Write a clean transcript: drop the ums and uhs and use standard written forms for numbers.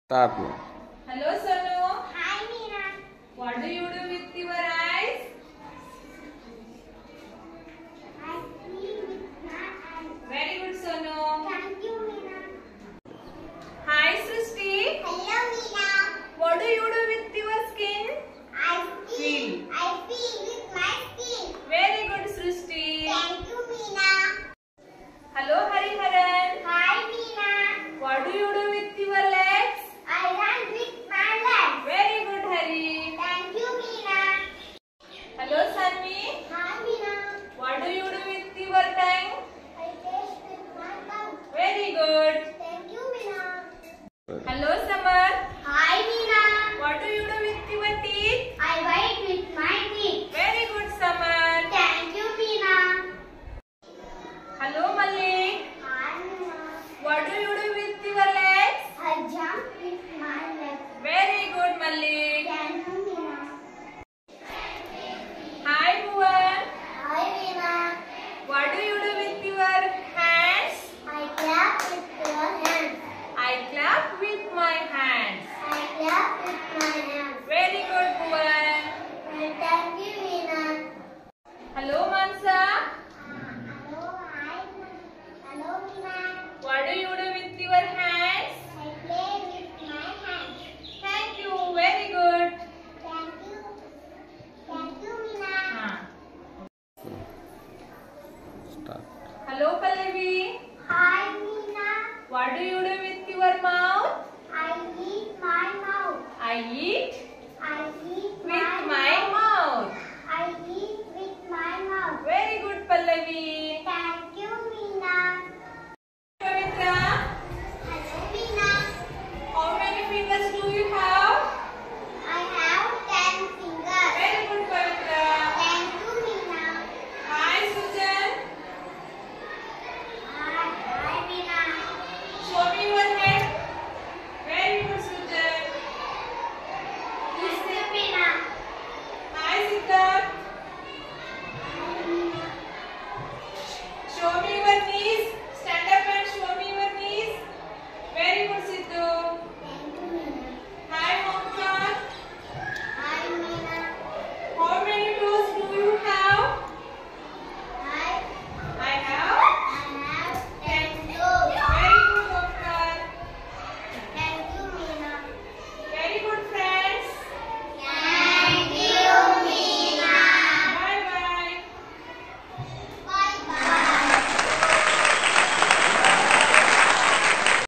Start now. Hello, Sonu. Hi, Meena. What do you do with your eyes? I see with my eyes. Very good, Sonu. Thank you, Meena. Hi, Srishti. Hello, Meena. What do you do with your skin? I feel. I feel with my skin. Very good, Srishti. Thank you, Meena. Hello, Hariharan. Hi, Meena. What do you do with your legs? I run with my legs. Very good, Hari. Thank you, Meena. Hello, Sanvi. Hi, Meena. What do you do with your tongue? I taste with my mouth. Very good. Thank you, Meena. Hello, Samar. Hi, Meena. What do you do with your teeth? I bite with my teeth. Very good, Samar. Thank you, Meena. Hello, Malik. Hi, Meena. What do you do with your legs? I jump with my legs. Very good, Malik. Thank you, Meena. Hi, Bhuvan. Hi, Meena. What do you do with your hands? I clap with your hands. I clap with my hands. I clap with my hands. Very good, Bhuvan. Thank you, Meena. Hello, Mansa. Hello, hi. Hello, Meena. What do you do with your hands? I play with my hands. Thank you. Very good. Thank you. Thank you, Meena. Start. Hello, Pallavi. Hi, Meena. What do you do with your mouth? I eat my mouth. I eat I eat with my mouth. I eat with my mouth. Very good, Pallavi.